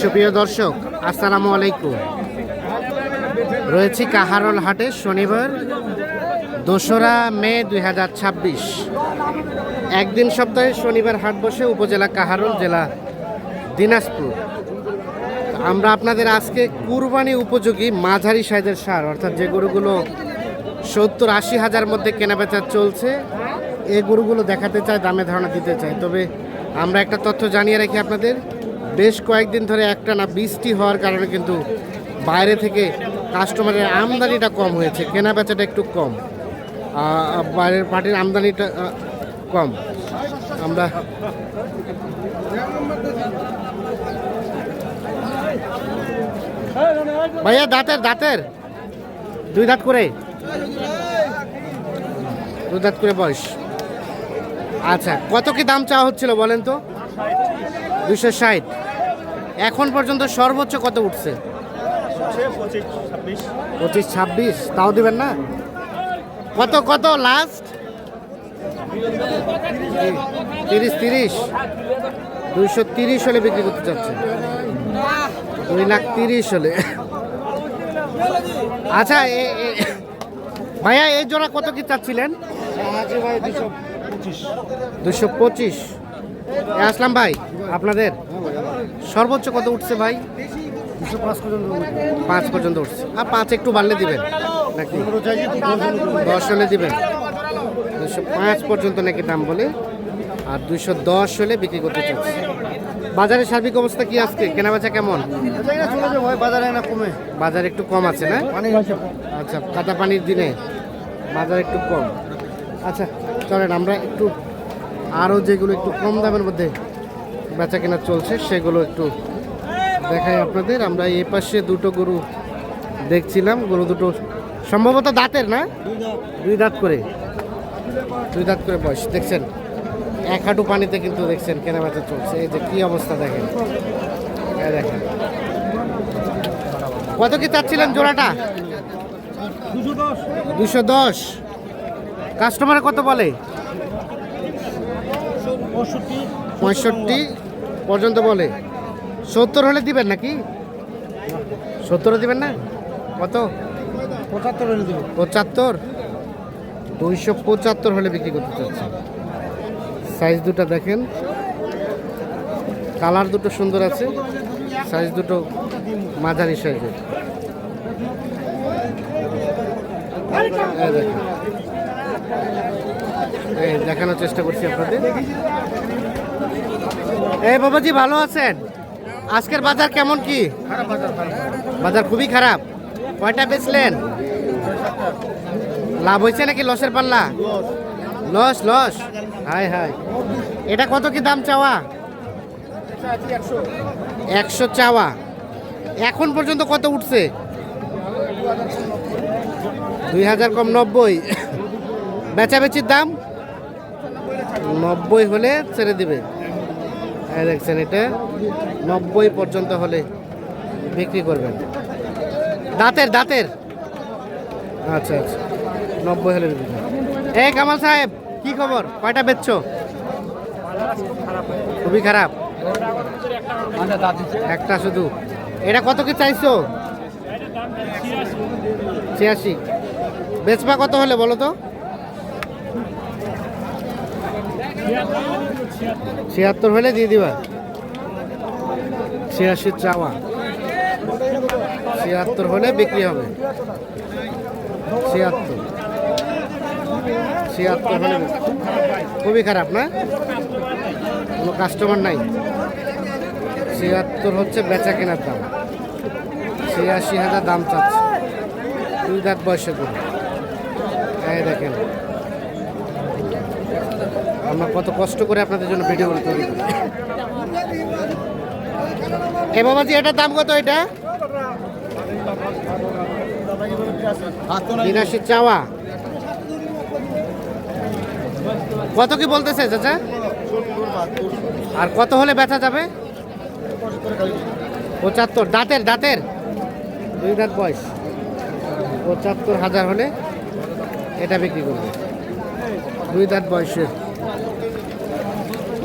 সুপ্রিয় দর্শক, আসসালামু আলাইকুম। রয়েছি কাহারোল হাটে শনিবার 2রা মে 2026। একদিন সপ্তাহে শনিবার হাট বসে উপজেলা কাহারোল, জেলা দিনাজপুর। আমরা আপনাদের আজকে কুরবানি উপযোগী মাঝারি সাইজের ষাঁড়, অর্থাৎ যে গরুগুলো 70-80 হাজার মধ্যে কেনাবেচা চলছে, এই গরুগুলো দেখাতে চাই, দামে ধারণা দিতে চাই। তবে আমরা একটা তথ্য জানিয়ে রাখি আপনাদের, বেশ কয়েকদিন ধরে একটানা বৃষ্টি হওয়ার কারণে কিন্তু বাইরে থেকে কাস্টমারের আমদানিটা কম হয়েছে, কেনাবেচাটা একটু কম, বাইরের পার্টির আমদানিটা কম। আমরা ভাইয়া দাঁতের 2 দাঁত করে বয়স। আচ্ছা, কত কি দাম চাওয়া হচ্ছিল বলেন তো? 260। এখন পর্যন্ত সর্বোচ্চ কত উঠছে? 25-26। তাও দিবেন না? কত লাস্ট? 30। 230 হলে বিক্রি করতে চাচ্ছে, 2,30,000 হলে। আচ্ছা ভাইয়া, এই জোড়া কত কি চাচ্ছিলেন? 225। আসলাম ভাই, আপনাদের সর্বোচ্চ কত উঠছে ভাই? 5 পর্যন্ত উঠছে। আর 5 একটু বাড়লে দিবেন নাকি? 10 হলে দিবেন। 205 পর্যন্ত নাকি দাম বলে, আর 210 হলে বিক্রি করতে চাচ্ছে। বাজারের সার্বিক অবস্থা কি আজকে? কেনাবেচা কেমন? বাজার একটু কম আছে না? আচ্ছা, কাদা পানির দিনে বাজার একটু কম। আচ্ছা চলেন, আমরা একটু আরও যেগুলো একটু কম দামের মধ্যে বেচা কেনা চলছে সেগুলো একটু দেখাই আপনাদের। আমরা এই পাশে দুটো গরু দেখছিলাম, গরু দুটো সম্ভবত দাঁতের না? 2 দাঁত করে বয়স। দেখছেন 1 হাঁটু পানিতে কিন্তু দেখছেন কেনাবেচা চলছে। এই যে কি অবস্থা দেখেন, দেখেন। কত কি চাচ্ছিলেন জোড়াটা? 210। কাস্টমার কত বলে? 65 পর্যন্ত বলে। 70 হলে দিবেন নাকি? 70 দিবেন না? কত? 75 হলে দিবেন। 75। 275 হলে বিক্রি করতে চাচ্ছে। সাইজ দুটো দেখেন, কালার দুটো সুন্দর আছে, সাইজ দুটো মাঝারি সাইজের। এই দেখানোর চেষ্টা করছি আপনাদের। এই বাবাজি, ভালো আছেন? আজকের বাজার কেমন কি? বাজার খুবই খারাপ। কয়টা বেচলেন? লাভ হয়েছে নাকি লসের পাল্লা? লস। হায়। এটা কত কি দাম চাওয়া? 100 চাওয়া। এখন পর্যন্ত কত উঠছে? 2000 কম 90। বেচাবেচির দাম 90 হলে ছেড়ে দিবে। দেখছেন, এটা 90 পর্যন্ত হলে বিক্রি করবেন। দাঁতের আচ্ছা 90 হলে বিক্রি। এই কামাল সাহেব, কি খবর? কয়টা বেচছো? খুবই খারাপ। একটা শুধু। এটা কত কি চাইছো? 86। বেচবা কত হলে বলো তো? 76 হলে দিয়ে দিবা। 86 চাওয়া, 76 হলে বিক্রি হবে। 76 হলে। খুবই খারাপ না? কোনো কাস্টমার নাই। 76 হচ্ছে বেচা কেনার দাম। 86,000 দাম চাচ্ছে। 2 দাঁত বয়সে করে। এই দেখেন, আমরা কত কষ্ট করে আপনাদের জন্য ভিডিও তৈরি করি। এ বাবাজি, এটার দাম কত? এটা 82 চাওয়া। কত কি বলতেছে চাচা? আর কত হলে বেচা যাবে? 75। দাঁতের 2 দাঁত বয়স। 75,000 হলে এটা বিক্রি করবে। 2 দাঁত বয়সের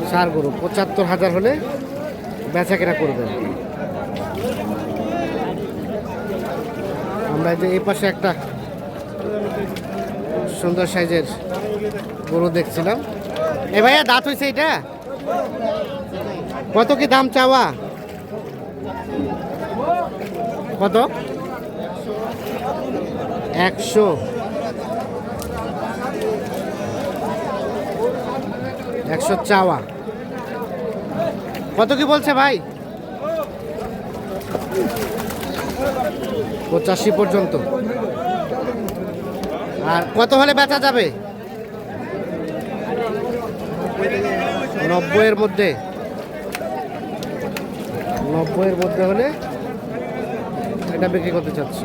ষাঁড় গরু 75,000 হলে বেচা কেনা করবেন। আমরা যে এই পাশে একটা সুন্দর সাইজের গরু দেখছিলাম। এ ভাইয়া দাঁত হয়েছে এটা? কত কি দাম চাওয়া? কত? 100। 100 চাওয়া। কত কি বলছে ভাই? 85 পর্যন্ত। আর কত হলে বেচা যাবে? 90 এর মধ্যে। 90 এর মধ্যে হলে এটা বিক্রি করতে চাচ্ছি।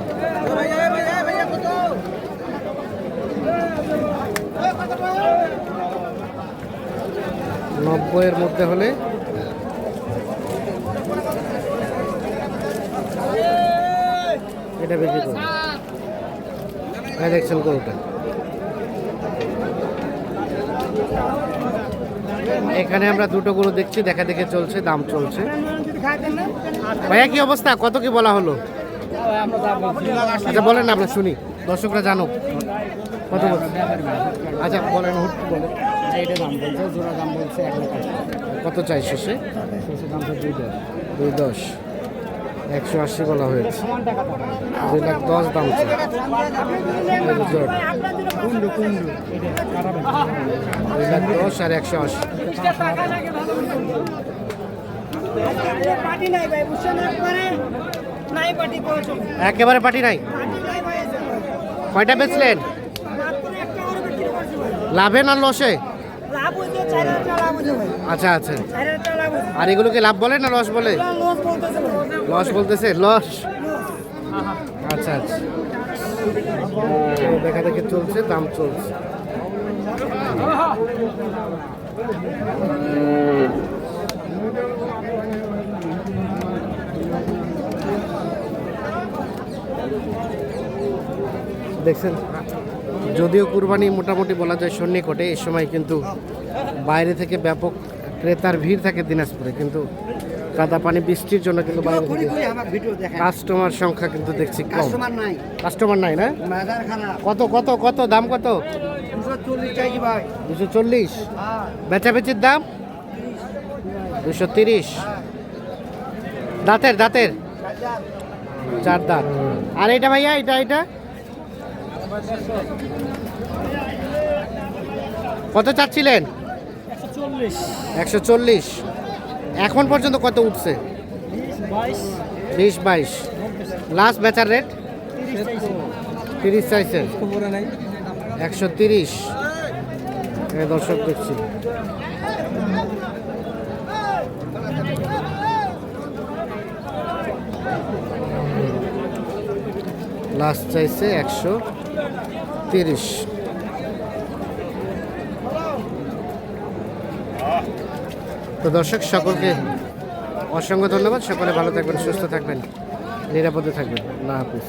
নব্বইয়ের মধ্যে হলে এটা বিক্রি করবো। দেখছেন গরুটা। এখানে আমরা দুটো গরু দেখছি, দেখা দেখে চলছে, দাম চলছে। ভাইয়া কি অবস্থা? কত কি বলা হলো? আচ্ছা বলেন না, আমরা শুনি, দর্শকরা জানুক কত বলছে। আচ্ছা বলেন, বলেন। এটা দাম বলছে, জোড়া দাম বলছে 1 লাখ। কত চাই শেষে? শেষে দাম তো 2.10। 180 বলা হয়েছে। 2,10,000 দাম চাই। কুন্ডু কুন্ডু এটা 2,10,000 আর 180। একেবারে পার্টি নাই। কয়টা বেচলেন? লাভে না লসে? আচ্ছা আচ্ছা। আর এগুলোকে লাভ বলে না লস বলে? লস বলতেছে। লস। আচ্ছা আচ্ছা। দেখা দেখে চলছে, দাম চলছে। দেখছেন, যদিও কুরবানি মোটামুটি বলা যায় সন্নিকটে, এই সময় কিন্তু বাইরে থেকে ব্যাপক ক্রেতার ভিড় থাকে দিনাজপুরে, কিন্তু কাদা পানি বৃষ্টির জন্য কিন্তু বাইরে থেকে কাস্টমার সংখ্যা কিন্তু দেখছি কম। কাস্টমার নাই না? কত কত কত দাম? কত? 240। বেচাবেচির দাম 230। দাঁতের দাঁতের 4 দাঁত। আর এটা ভাইয়া, এটা এটা কত চাচ্ছিলেন? 140। এখন পর্যন্ত কত উঠছে? 20-22। লাস্ট বেচার রেট 30 চাইছেন। 130। দর্শক দেখছি। লাস্ট চাইছে 130। তো দর্শক সকলকে অসংখ্য ধন্যবাদ। সকলে ভালো থাকবেন, সুস্থ থাকবেন, নিরাপদে থাকবেন। আল্লাহ হাফিজ।